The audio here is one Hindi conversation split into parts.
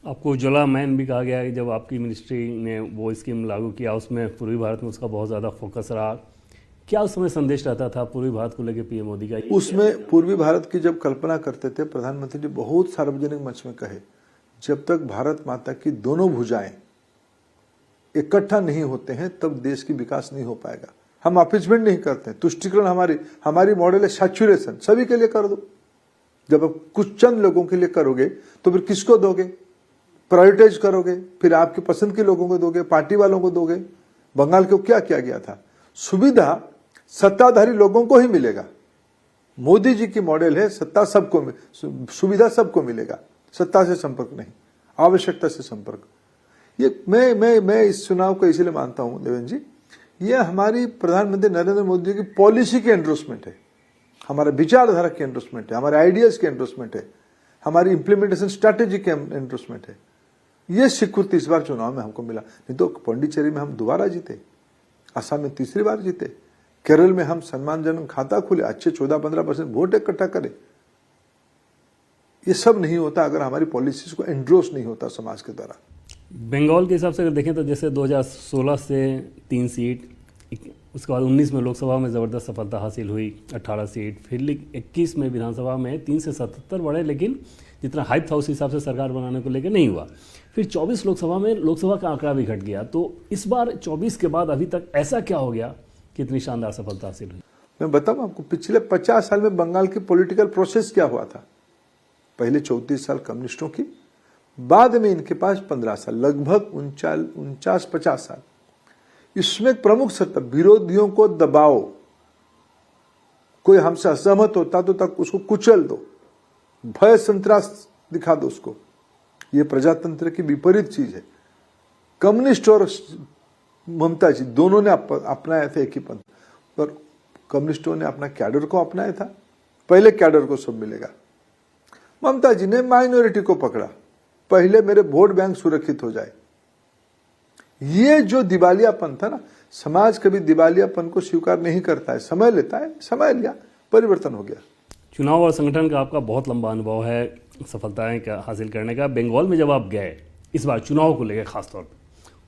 आपको उज्ज्वला मैन भी कहा गया है कि जब आपकी मिनिस्ट्री ने वो स्कीम लागू किया उसमें पूर्वी भारत में उसका बहुत ज़्यादा फोकस रहा। क्या उस समय संदेश रहता था पूर्वी भारत को लेकर पीएम मोदी का? उसमें पूर्वी भारत की जब कल्पना करते थे प्रधानमंत्री जी बहुत सार्वजनिक मंच में कहे, जब तक भारत माता की दोनों भुजाएं इकट्ठा नहीं होते हैं तब देश की विकास नहीं हो पाएगा। हम अपीचमेंट नहीं करते, तुष्टिकरण हमारी मॉडल है सैचुरेशन, सभी के लिए कर दो। जब आप कुछ चंद लोगों के लिए करोगे तो फिर किसको दोगे? प्रायोरिटाइज करोगे, फिर आपकी पसंद के लोगों को दोगे, पार्टी वालों को दोगे। बंगाल को क्या किया गया था? सुविधा सत्ताधारी लोगों को ही मिलेगा। मोदी जी की मॉडल है सत्ता सबको, सुविधा सबको मिलेगा, सत्ता से संपर्क नहीं, आवश्यकता से संपर्क। ये मैं इस चुनाव को इसलिए मानता हूं देवेंद्र जी, ये हमारी प्रधानमंत्री नरेंद्र मोदी की पॉलिसी की एंडोर्समेंट है, हमारा विचारधारा की एंडोर्समेंट है, हमारे आइडियाज की एंडोर्समेंट है, हमारी इंप्लीमेंटेशन स्ट्रैटेजी की एंडोर्समेंट है। ये स्वीकृति इस बार चुनाव में हमको मिला। नहीं तो पांडिचेरी में हम दोबारा जीते, असम में तीसरी बार जीते, केरल में हम सम्मानजनक खाता खुले, अच्छे 14-15% वोट इकट्ठा करे। ये सब नहीं होता अगर हमारी पॉलिसीज को एंडोर्स नहीं होता समाज के द्वारा। बंगाल के हिसाब से अगर देखें तो जैसे 2016 से 3 सीट, उसके बाद 19 में लोकसभा में ज़बरदस्त सफलता हासिल हुई, 18 सीट, फिर 21 में विधानसभा में 3 से 77 बढ़े, लेकिन जितना हाइप था उस हिसाब से सरकार बनाने को लेकर नहीं हुआ। फिर 24 लोकसभा में लोकसभा का आंकड़ा भी घट गया। तो इस बार 24 के बाद अभी तक ऐसा क्या हो गया कि इतनी शानदार सफलता हासिल हुई? मैं बताऊं आपको, पिछले 50 साल में बंगाल की पॉलिटिकल प्रोसेस क्या हुआ था। पहले 34 साल कम्युनिस्टों की, बाद में इनके पास 15 साल, लगभग 49-50 साल। इसमें प्रमुख सत्ता विरोधियों को दबाओ, कोई हमसे असहमत होता तो तक उसको कुचल दो, भय संतरास दिखा दो उसको। ये प्रजातंत्र की विपरीत चीज है। कम्युनिस्ट और ममता जी दोनों ने अपनाया था एक ही पंथ, पर कम्युनिस्टों ने अपना कैडर को अपनाया था। पहले कैडर को सब मिलेगा, ममता जी ने माइनॉरिटी को पकड़ा, पहले मेरे वोट बैंक सुरक्षित हो जाए। ये जो दिवालियापन था ना, समाज कभी दिवालियापन को स्वीकार नहीं करता है, समय लेता है, समय लिया, परिवर्तन हो गया। चुनाव और संगठन का आपका बहुत लंबा अनुभव है सफलताएं का हासिल करने का। बंगाल में जब आप गए इस बार चुनाव को लेकर खासतौर पर,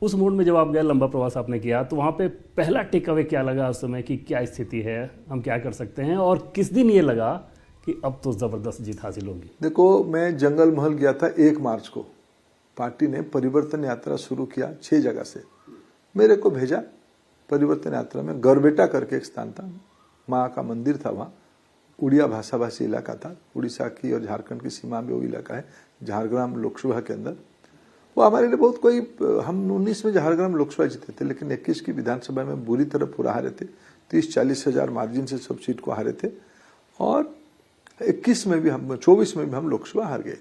उस मोड में जब आप गए, लंबा प्रवास आपने किया, तो वहाँ पे पहला टेक अवे क्या लगा उस समय कि क्या स्थिति है, हम क्या कर सकते हैं, और किस दिन ये लगा कि अब तो ज़बरदस्त जीत हासिल होगी? देखो, मैं जंगल महल गया था 1 मार्च को। पार्टी ने परिवर्तन यात्रा शुरू किया 6 जगह से, मेरे को भेजा परिवर्तन यात्रा में। गरबेटा करके एक स्थान था, माँ का मंदिर था, वहाँ उड़िया भाषाभाषी इलाका था, उड़ीसा की और झारखंड की सीमा में वो इलाका है, झारग्राम लोकसभा के अंदर। वो हमारे लिए बहुत कोई, हम 19 में झारग्राम लोकसभा जीते थे, लेकिन 21 की विधानसभा में बुरी तरह पूरा हारे थे, 30-40 हजार मार्जिन से सब सीट को हारे थे, और 21 में भी हम, 24 में भी हम लोकसभा हार गए।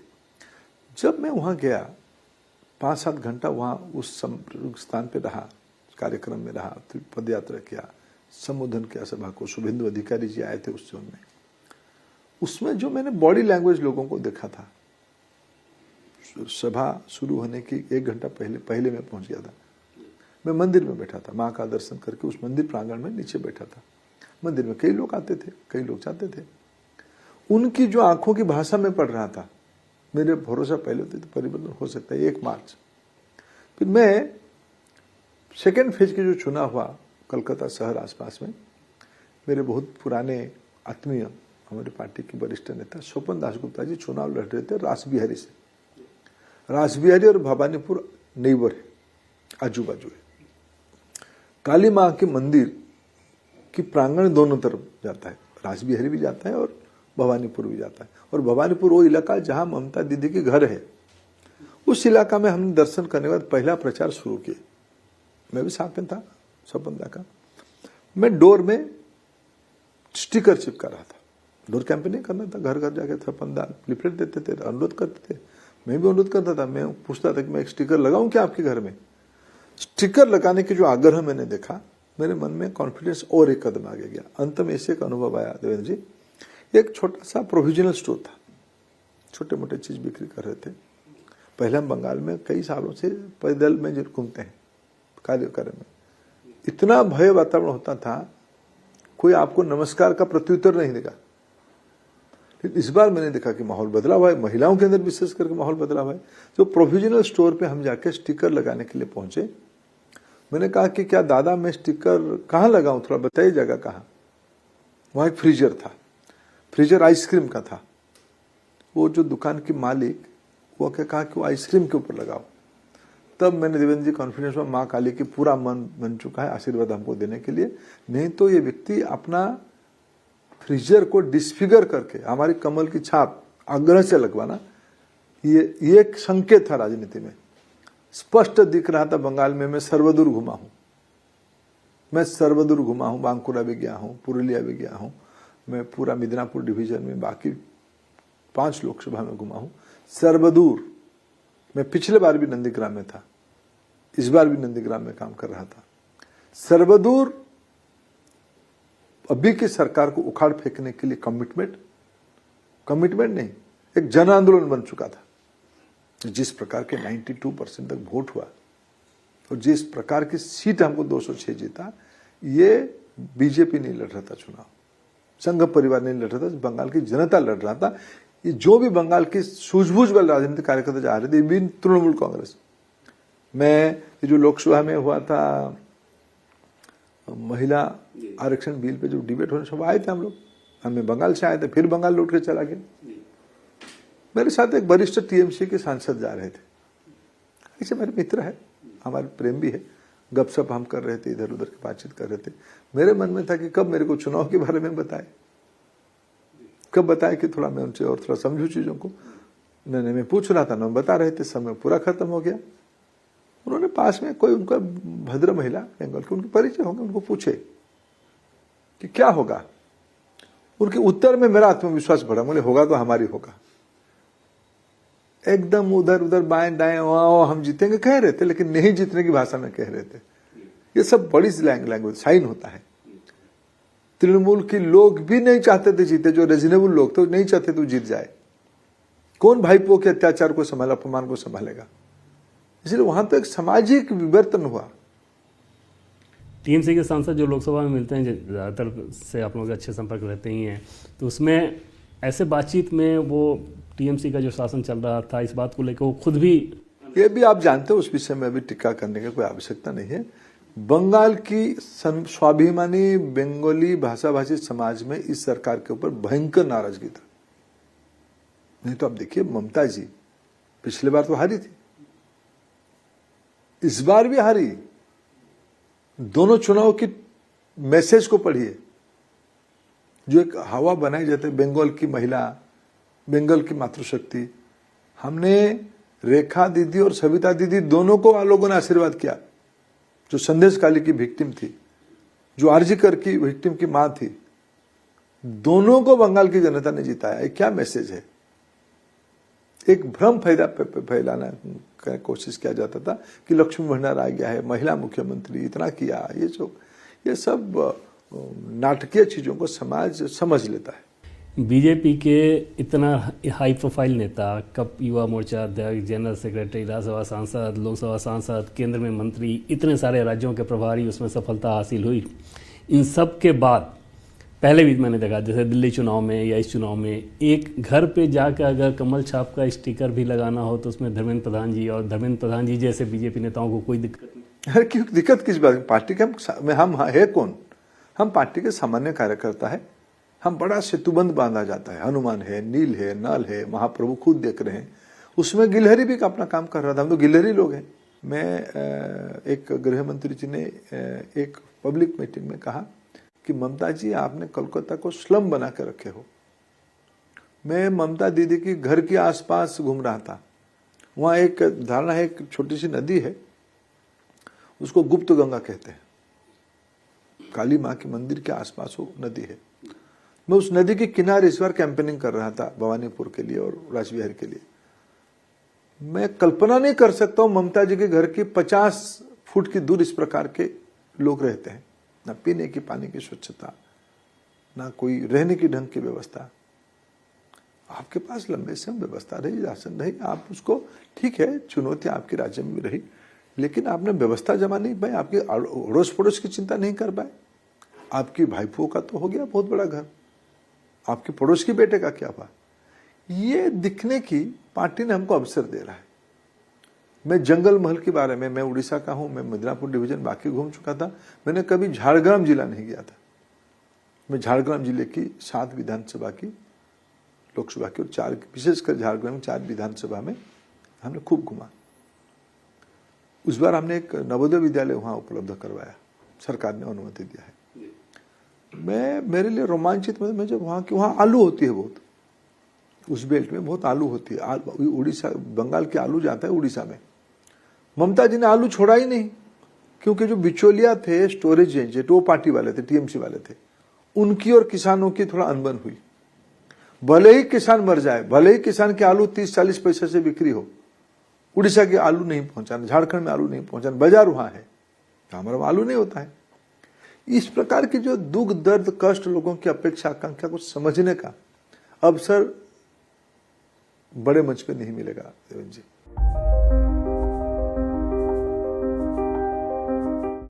जब मैं वहाँ गया, 5-7 घंटा वहाँ उस स्थान पे रहा, कार्यक्रम में रहा, फिर पदयात्रा किया, संबोधन किया सभा को। शुभेंदु अधिकारी जी आए थे उस जोन में। उसमें जो मैंने बॉडी लैंग्वेज लोगों को देखा था, सभा शुरू होने की 1 घंटा पहले मैं पहुंच गया था। मैं मंदिर में बैठा था, माँ का दर्शन करके उस मंदिर प्रांगण में नीचे बैठा था। मंदिर में कई लोग आते थे, कई लोग जाते थे। उनकी जो आंखों की भाषा में पढ़ रहा था, मेरे भरोसा पहले होते तो परिवर्तन हो सकता है। 1 मार्च फिर मैं सेकेंड फेज के जो चुनाव हुआ कलकत्ता शहर आसपास में, मेरे बहुत पुराने आत्मीय, हमारी पार्टी के वरिष्ठ नेता स्वपन दासगुप्ता जी चुनाव लड़ रहे थे रासबिहारी से। रासबिहारी और भवानीपुर नेबर है, आजू बाजू है। काली माँ के मंदिर की प्रांगण दोनों तरफ जाता है, रासबिहारी भी जाता है और भवानीपुर भी जाता है। और भवानीपुर वो इलाका जहां ममता दीदी के घर है, उस इलाका में हमने दर्शन करने के बाद पहला प्रचार शुरू किया। मैं भी साथ में था, स्वपन दा का। मैं डोर में स्टिकर चिपका रहा था, डोर कैंपेनिंग करना था, घर घर जाके स्वपन दा लिफलेट देते थे, अनुरोध करते थे, मैं भी अनुरोध करता था। मैं पूछता था कि मैं एक स्टिकर लगाऊं क्या आपके घर में। स्टिकर लगाने की जो आग्रह मैंने देखा, मेरे मन में कॉन्फिडेंस और एक कदम आगे गया। अंत में ऐसे एक अनुभव आया देवेंद्र जी, एक छोटा सा प्रोविजनल स्टोर था, छोटे मोटे चीज बिक्री कर रहे थे। पहले हम बंगाल में कई सालों से पैदल में घूमते हैं, कार्यक्रम में इतना भय वातावरण होता था, कोई आपको नमस्कार का प्रत्युत्तर नहीं देगा। फिर इस बार मैंने देखा कि माहौल बदला हुआ है, महिलाओं के अंदर विशेष करके माहौल बदला हुआ है। जो प्रोविजनल स्टोर पे हम जाके स्टिकर लगाने के लिए पहुंचे, मैंने कहा कि क्या दादा मैं स्टिकर कहाँ लगाऊं, थोड़ा बताइए जगह कहाँ। वहां एक फ्रीजर था, फ्रीजर आइसक्रीम का था। वो जो दुकान की मालिक वो क्या कहा कि वो आइसक्रीम के ऊपर लगाओ। तब मैंने देवेंद्र जी कॉन्फिडेंस में माँ काली की पूरा मन बन चुका है आशीर्वाद हमको देने के लिए, नहीं तो ये व्यक्ति अपना फ्रीजर को डिसफिगर करके हमारी कमल की छाप आग्रह से लगवाना, ये एक संकेत था राजनीति में। स्पष्ट दिख रहा था बंगाल में मैं सर्वदूर घुमा हूं, मैं सर्वदूर घुमा हूं, बांकुरा भी गया हूं, पुरुलिया भी गया हूं, मैं पूरा मिदनापुर डिवीजन में बाकी 5 लोकसभा में घुमा हूं। सर्वदूर मैं पिछले बार भी नंदीग्राम में था, इस बार भी नंदीग्राम में काम कर रहा था। सर्वदूर अभी की सरकार को उखाड़ फेंकने के लिए कमिटमेंट नहीं, एक जन आंदोलन बन चुका था। जिस प्रकार के 92% तक वोट हुआ और जिस प्रकार की सीट हमको 206 जीता, ये बीजेपी नहीं लड़ रहा था चुनाव, संघ परिवार नहीं लड़ रहा था, बंगाल की जनता लड़ रहा था। ये जो भी बंगाल की सूझबूझ वाले राजनीतिक कार्यकर्ता जा रहे थे, भी तृणमूल कांग्रेस। मैं ये जो लोकसभा में हुआ था महिला आरक्षण बिल पे जो डिबेट होने, सब आए थे हम लोग, हमें बंगाल से आए थे, फिर बंगाल लौट के चला गया। मेरे साथ एक वरिष्ठ टीएमसी के सांसद जा रहे थे, ऐसे मेरे मित्र है, हमारे प्रेम भी है, गपशप हम कर रहे थे, इधर उधर की बातचीत कर रहे थे। मेरे मन में था कि कब मेरे को चुनाव के बारे में बताए, कब बताए कि थोड़ा मैं उनसे और थोड़ा समझूं चीजों को। मैं पूछ रहा था ना, बता रहे थे, समय पूरा खत्म हो गया। उन्होंने पास में कोई उनका भद्र महिला बंगाल के उनके परिचय होंगे, उनको पूछे कि क्या होगा। उनके उत्तर में मेरा आत्मविश्वास बढ़ा, बोले होगा तो हमारी होगा। एकदम उधर उधर बाएं दाएं हम जीतेंगे कह रहे थे, लेकिन नहीं जीतने की भाषा में कह रहे थे। ये सब बड़ी लैंग्वेज साइन होता है। तृणमूल के लोग भी नहीं चाहते थे जीते, जो रीजनेबल लोग थे नहीं चाहते थे जीत जाए। कौन भाईपो के अत्याचार को संभाल, अपमान को संभालेगा। इसलिए वहां तो एक सामाजिक विवर्तन हुआ। टीएमसी के सांसद जो लोकसभा में मिलते हैं, ज़्यादातर से आप लोगों के अच्छे संपर्क रहते ही हैं, तो उसमें ऐसे बातचीत में वो टीएमसी का जो शासन चल रहा था, इस बात को लेकर वो खुद भी, ये भी आप जानते हो, उस विषय में अभी टिक्का करने की कोई आवश्यकता नहीं है। बंगाल की स्वाभिमानी बंगाली भाषाभाषी समाज में इस सरकार के ऊपर भयंकर नाराजगी था। नहीं तो आप देखिए, ममता जी पिछले बार तो हारी थी, इस बार भी हारी। दोनों चुनाव की मैसेज को पढ़िए, जो एक हवा बनाई जाती है, बंगाल की महिला, बंगाल की मातृशक्ति। हमने रेखा दीदी और सविता दीदी दोनों को लोगों ने आशीर्वाद किया। जो संदेश काली की विक्टिम थी, जो आरजीकर की विक्टिम की मां थी, दोनों को बंगाल की जनता ने जिताया। क्या मैसेज है। एक भ्रम फैलाना का कोशिश किया जाता था कि लक्ष्मी भंडार आ गया है, महिला मुख्यमंत्री, इतना किया। ये सब नाटकीय चीजों को समाज समझ लेता है। बीजेपी के इतना हाई प्रोफाइल नेता, कब युवा मोर्चा अध्यक्ष, जनरल सेक्रेटरी, राज्यसभा सांसद, लोकसभा सांसद, केंद्र में मंत्री, इतने सारे राज्यों के प्रभारी, उसमें सफलता हासिल हुई। इन सब के बाद पहले भी मैंने देखा, जैसे दिल्ली चुनाव में या इस चुनाव में, एक घर पे जाकर अगर कमल छाप का स्टिकर भी लगाना हो तो उसमें धर्मेंद्र प्रधान जी, और धर्मेंद्र प्रधान जी जैसे बीजेपी नेताओं को कोई दिक्कत नहीं। अरे क्यों दिक्कत किस बात। पार्टी के हम है कौन। हम पार्टी के सामान्य कार्यकर्ता है। हम बड़ा सेतुबंध बांधा जाता है, हनुमान है, नील है, नल है, महाप्रभु खुद देख रहे हैं। उसमें गिलहरी भी अपना काम कर रहा था। हम तो गिलहरी लोग हैं। मैं एक गृह मंत्री जी ने एक पब्लिक मीटिंग में कहा कि ममता जी आपने कोलकाता को स्लम बना के रखे हो। मैं ममता दीदी की घर के आसपास घूम रहा था। वहाँ एक धारणा है, एक छोटी सी नदी है, उसको गुप्त गंगा कहते हैं। काली माँ के मंदिर के आसपास वो नदी है। मैं उस नदी के किनारे इस बार कैंपेनिंग कर रहा था भवानीपुर के लिए और राजविहार के लिए। मैं कल्पना नहीं कर सकता हूँ ममता जी के घर की 50 फुट की दूर इस प्रकार के लोग रहते हैं। ना पीने की पानी की स्वच्छता, ना कोई रहने की ढंग की व्यवस्था। आपके पास लंबे समय व्यवस्था रही, राशन रही, आप उसको, ठीक है, चुनौती आपके राज्य में भी रही, लेकिन आपने व्यवस्था जमा नहीं पाई। आपके अड़ोस पड़ोस की चिंता नहीं कर पाए। आपकी भाईपों का तो हो गया बहुत बड़ा घर, आपके पड़ोस के बेटे का क्या हुआ। ये दिखने की पार्टी ने हमको अवसर दे रहा है। मैं जंगल महल के बारे में, मैं उड़ीसा का हूं, मैं मिदनापुर डिवीजन बाकी घूम चुका था, मैंने कभी झारग्राम जिला नहीं गया था। मैं झारग्राम जिले की 7 विधानसभा की, लोकसभा की और 4, विशेषकर झारग्राम 4 विधानसभा में हमने खूब घुमा। उस बार हमने एक नवोदय विद्यालय वहां उपलब्ध करवाया, सरकार ने अनुमति दिया है। मेरे लिए रोमांचित मैं जब वहां आलू होती है बहुत, उस बेल्ट में बहुत आलू होती है। उड़ीसा, बंगाल के आलू जाता है उड़ीसा में। ममता जी ने आलू छोड़ा ही नहीं, क्योंकि जो बिचौलिया थे, स्टोरेज एजेंट, वो पार्टी वाले थे, टीएमसी वाले थे, उनकी और किसानों की थोड़ा अनबन हुई। भले ही किसान मर जाए, भले ही किसान के आलू 30-40 पैसे से बिक्री हो, उड़ीसा के आलू नहीं पहुंचाना, झारखंड में आलू नहीं पहुंचाना, बाजार वहां है, हमारा आलू नहीं होता है। इस प्रकार की जो दुख, दर्द, कष्ट, लोगों की अपेक्षा, आकांक्षा को समझने का अवसर बड़े मंच पे नहीं मिलेगा देवेंद्र जी।